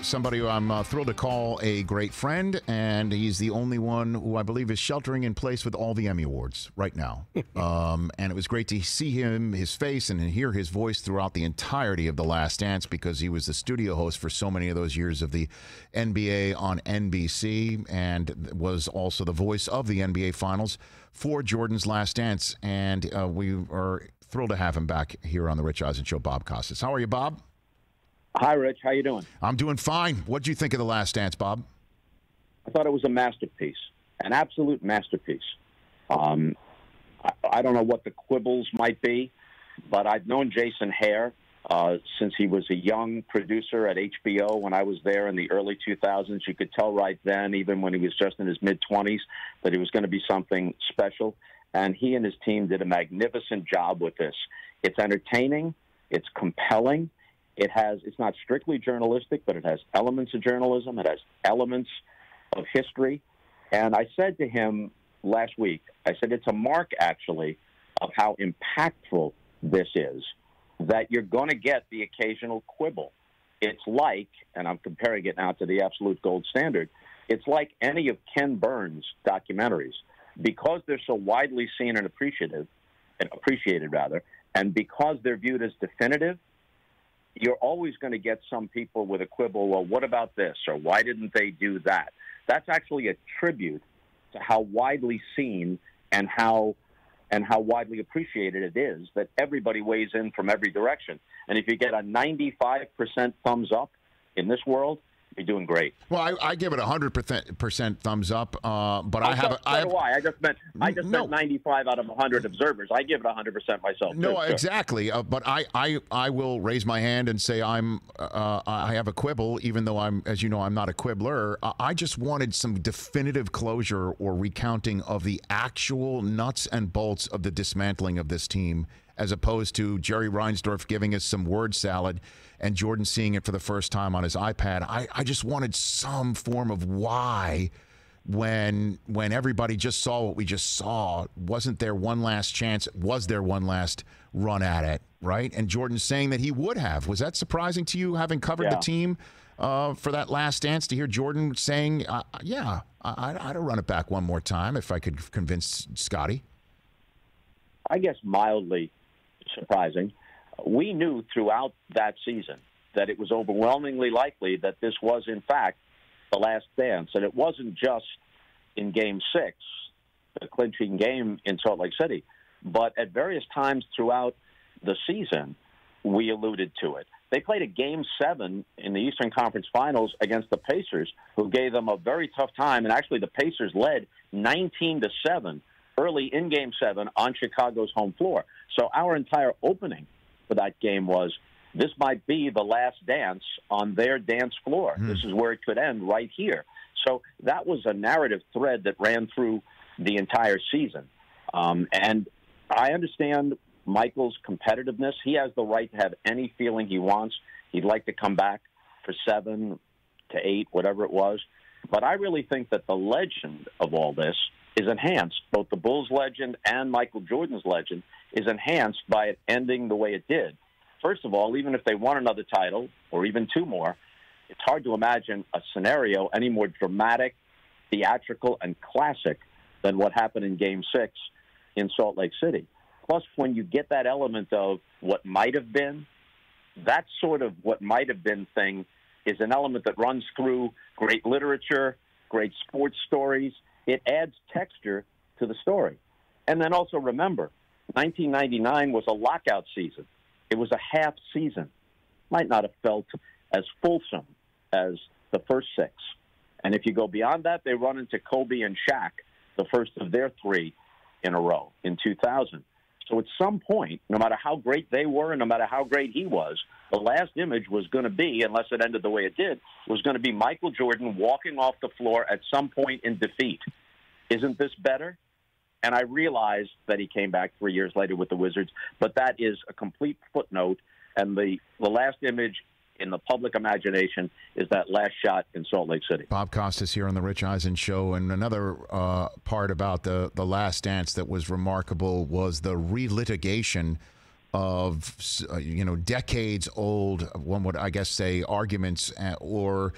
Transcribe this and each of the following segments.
somebody who I'm thrilled to call a great friend, and he's the only one who I believe is sheltering in place with all the Emmy Awards right now. And it was great to see him, his face, and hear his voice throughout the entirety of The Last Dance, because he was the studio host for so many of those years of the NBA on NBC, and was also the voice of the NBA Finals for Jordan's Last Dance. And we are thrilled to have him back here on the Rich Eisen Show, Bob Costas. How are you, Bob? Hi, Rich. How you doing? I'm doing fine. What'd you think of The Last Dance, Bob? I thought it was a masterpiece, an absolute masterpiece. I don't know what the quibbles might be, but I've known Jason Hare since he was a young producer at HBO when I was there in the early 2000s. You could tell right then, even when he was just in his mid-20s, that he was going to be something special. And he and his team did a magnificent job with this. It's entertaining. It's compelling. It's not strictly journalistic, but it has elements of journalism. It has elements of history. And I said to him last week, I said, it's a mark, actually, of how impactful this is, that you're going to get the occasional quibble. It's like, and I'm comparing it now to the absolute gold standard, it's like any of Ken Burns' documentaries. Because they're so widely seen and appreciated, and because they're viewed as definitive, you're always going to get some people with a quibble, well, what about this, or why didn't they do that? That's actually a tribute to how widely seen and how widely appreciated it is that everybody weighs in from every direction. And if you get a 95% thumbs up in this world, you're doing great. Well, I give it 100% thumbs up, but I have. I just meant 95 out of 100 observers. I give it 100% myself. No, sure. Exactly. But I will raise my hand and say I have a quibble, even though as you know, I'm not a quibbler. I just wanted some definitive closure or recounting of the actual nuts and bolts of the dismantling of this team, as opposed to Jerry Reinsdorf giving us some word salad and Jordan seeing it for the first time on his iPad. I just wanted some form of why, when everybody just saw what we just saw, wasn't there one last chance? Was there one last run at it, right? And Jordan saying that he would have. Was that surprising to you, having covered the team for that Last Dance, to hear Jordan saying, I'd run it back one more time if I could convince Scotty? I guess mildly surprising. We knew throughout that season that it was overwhelmingly likely that this was, in fact, the Last Dance. And it wasn't just in Game 6, the clinching game in Salt Lake City, but at various times throughout the season, we alluded to it. They played a Game 7 in the Eastern Conference Finals against the Pacers, who gave them a very tough time. And actually, the Pacers led 19-7 early in Game 7 on Chicago's home floor. So our entire opening for that game was, this might be the last dance on their dance floor. This is where it could end, right here. So that was a narrative thread that ran through the entire season. And I understand Michael's competitiveness. He has the right to have any feeling he wants. He'd like to come back for 7 to 8, whatever it was. But I really think that the legend of all this is enhanced. Both the Bulls legend and Michael Jordan's legend is enhanced by it ending the way it did. First of all, even if they won another title, or even 2 more, it's hard to imagine a scenario any more dramatic, theatrical, and classic than what happened in Game 6 in Salt Lake City. Plus, when you get that element of what might have been, that sort of what might have been thing is an element that runs through great literature, great sports stories. It adds texture to the story. And then also remember, 1999 was a lockout season. It was a half season. Might not have felt as fulsome as the first 6. And if you go beyond that, they run into Kobe and Shaq, the first of their 3 in a row in 2000. So at some point, no matter how great they were and no matter how great he was, the last image was going to be, unless it ended the way it did, was going to be Michael Jordan walking off the floor at some point in defeat. Isn't this better? And I realized that he came back 3 years later with the Wizards, but that is a complete footnote. And the last image in the public imagination is that last shot in Salt Lake City. Bob Costas here on the Rich Eisen Show. And another part about the Last Dance that was remarkable was the relitigation decades old, one would, I guess, say, arguments or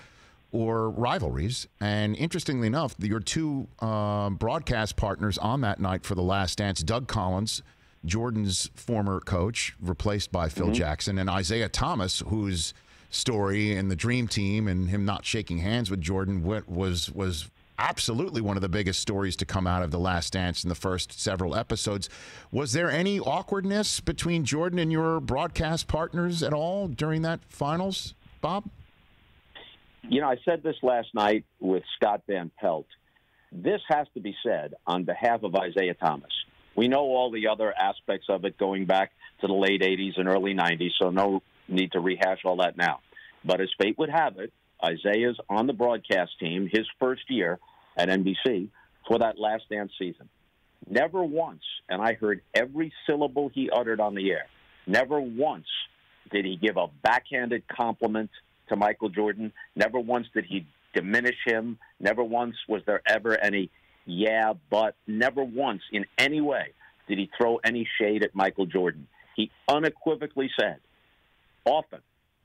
rivalries. And interestingly enough, your two broadcast partners on that night for The Last Dance, Doug Collins, Jordan's former coach, replaced by Phil Jackson, and Isaiah Thomas, whose story in the Dream Team and him not shaking hands with Jordan was absolutely one of the biggest stories to come out of The Last Dance in the first several episodes. Was there any awkwardness between Jordan and your broadcast partners at all during that finals, Bob? I said this last night with Scott Van Pelt. This has to be said on behalf of Isaiah Thomas. We know all the other aspects of it going back to the late 80s and early 90s, so no need to rehash all that now. But as fate would have it, Isaiah's on the broadcast team, his first year at NBC, for that Last Dance season. Never once, and I heard every syllable he uttered on the air, never once did he give a backhanded compliment to Michael Jordan. Never once did he diminish him. Never once was there ever any but. Never once in any way did he throw any shade at Michael Jordan. He unequivocally said often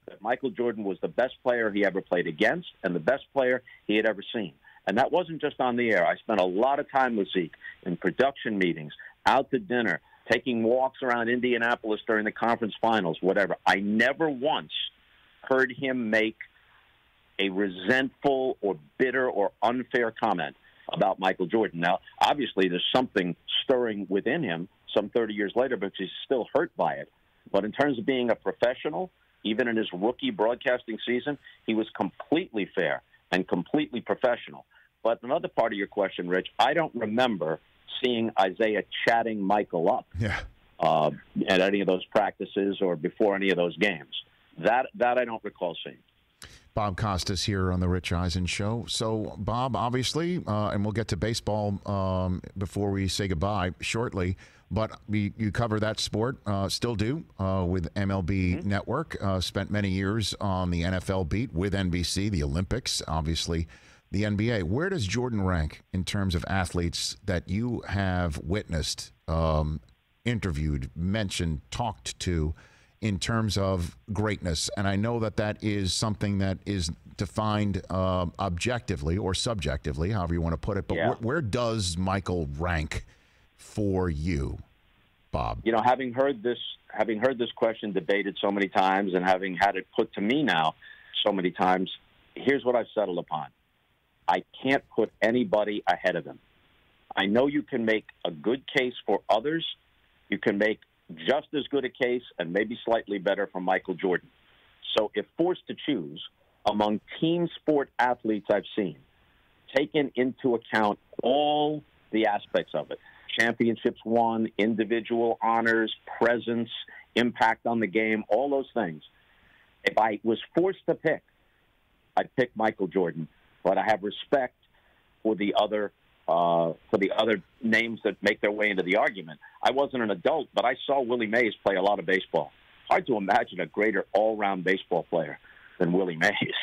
that Michael Jordan was the best player he ever played against and the best player he had ever seen. And that wasn't just on the air. I spent a lot of time with Zeke in production meetings, out to dinner, taking walks around Indianapolis during the conference finals, whatever. I never once heard him make a resentful or bitter or unfair comment about Michael Jordan. Now, obviously, there's something stirring within him some 30 years later, but he's still hurt by it. But in terms of being a professional, even in his rookie broadcasting season, he was completely fair and completely professional. But another part of your question, Rich, I don't remember seeing Isaiah chatting Michael up at any of those practices or before any of those games. That I don't recall seeing. Bob Costas here on the Rich Eisen Show. So, Bob, obviously, and we'll get to baseball before we say goodbye shortly, but you cover that sport, still do, with MLB Network. Spent many years on the NFL beat with NBC, the Olympics, obviously, the NBA. Where does Jordan rank in terms of athletes that you have witnessed, interviewed, mentioned, talked to, in terms of greatness? And I know that is something that is defined objectively or subjectively, however you want to put it. But where does Michael rank for you, Bob? Having heard this question debated so many times and having had it put to me now so many times, here's what I've settled upon. I can't put anybody ahead of him. I know you can make a good case for others. You can make just as good a case and maybe slightly better for Michael Jordan. So if forced to choose among team sport athletes I've seen, taken into account all the aspects of it, championships won, individual honors, presence, impact on the game, all those things, if I was forced to pick, I'd pick Michael Jordan. But I have respect for the other names that make their way into the argument. I wasn't an adult, but I saw Willie Mays play a lot of baseball. Hard to imagine a greater all-round baseball player than Willie Mays.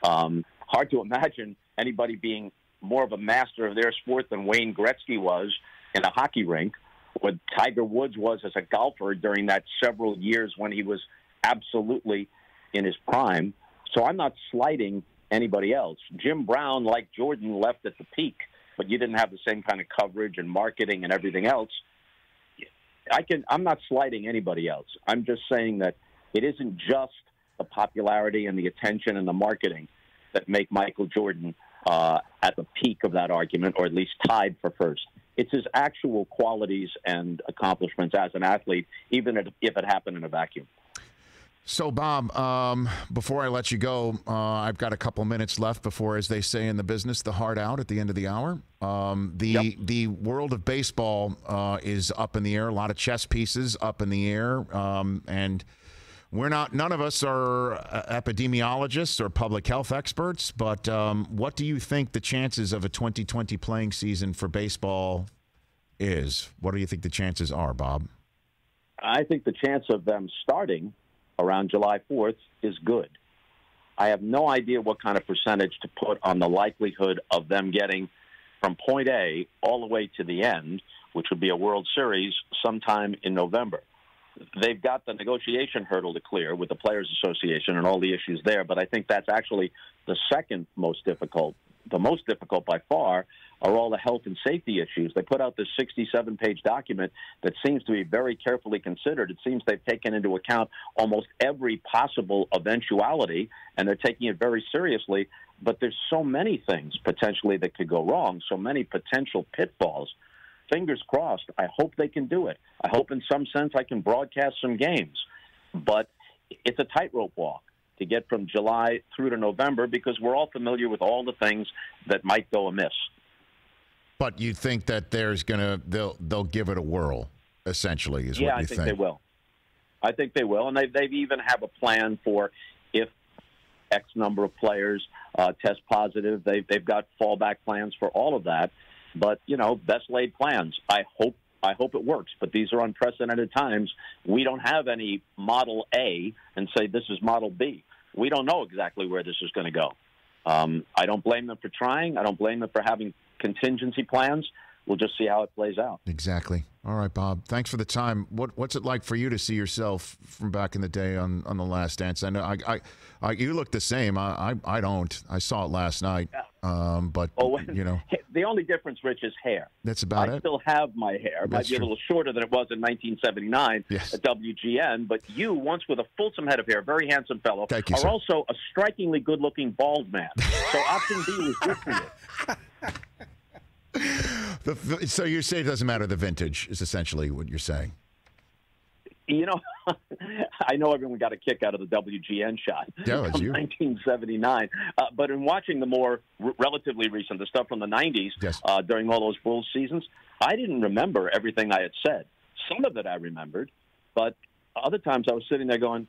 Hard to imagine anybody being more of a master of their sport than Wayne Gretzky was in a hockey rink, or Tiger Woods was as a golfer during that several years when he was absolutely in his prime. So I'm not slighting anybody else. Jim Brown, like Jordan, left at the peak, but you didn't have the same kind of coverage and marketing and everything else. I'm not slighting anybody else. I'm just saying that it isn't just the popularity and the attention and the marketing that make Michael Jordan at the peak of that argument, or at least tied for first. It's his actual qualities and accomplishments as an athlete, even if it happened in a vacuum. So, Bob, before I let you go, I've got a couple minutes left before, as they say in the business, the heart out at the end of the hour. The world of baseball is up in the air. A lot of chess pieces up in the air, and none of us are epidemiologists or public health experts. But what do you think the chances of a 2020 playing season for baseball is? What do you think the chances are, Bob? I think the chance of them starting around July 4th is good. I have no idea what kind of percentage to put on the likelihood of them getting from point A all the way to the end, which would be a World Series sometime in November. they've got the negotiation hurdle to clear with the Players Association and all the issues there. But I think that's actually the second most difficult. The most difficult by far are all the health and safety issues. They put out this 67-page document that seems to be very carefully considered. It seems they've taken into account almost every possible eventuality, and they're taking it very seriously. But there's so many things potentially that could go wrong, so many potential pitfalls. Fingers crossed. I hope they can do it. I hope in some sense I can broadcast some games. But it's a tightrope walk to get from July through to November because we're all familiar with all the things that might go amiss. But you think that they'll give it a whirl, essentially, is what you think? Yeah, I think they will. I think they will. And they even have a plan for if X number of players test positive. They've got fallback plans for all of that. But, best laid plans. I hope it works. But these are unprecedented times. We don't have any Model A and say this is Model B. We don't know exactly where this is going to go. I don't blame them for trying. I don't blame them for having contingency plans. We'll just see how it plays out. Exactly. All right, Bob. Thanks for the time. What's it like for you to see yourself from back in the day on The Last Dance? I know you look the same. I don't. I saw it last night. But the only difference, Rich, is hair. That's about it. I still have my hair. It might be a little shorter than it was in 1979 at WGN. But you, once with a fulsome head of hair, very handsome fellow, Thank you, are sir. Also a strikingly good-looking bald man. So option B was good for you. So you're saying it doesn't matter the vintage is essentially what you're saying. I know everyone got a kick out of the WGN shot from 1979. But in watching the more relatively recent, the stuff from the 90s, during all those Bulls seasons, I didn't remember everything I had said. Some of it I remembered, but other times I was sitting there going,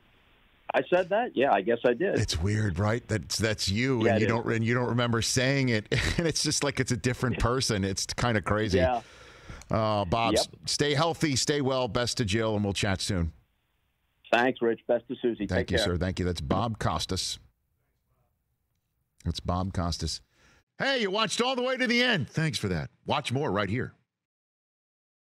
I said that? Yeah, I guess I did. It's weird, right? That's you, yeah, and you don't remember saying it, and it's just like it's a different person. It's kind of crazy. Yeah. Bob, stay healthy, stay well. Best to Jill, and we'll chat soon. Thanks, Rich. Best to Susie. Thank you, care. sir. Thank you. That's Bob Costas. That's Bob Costas. Hey, you watched all the way to the end. Thanks for that. Watch more right here.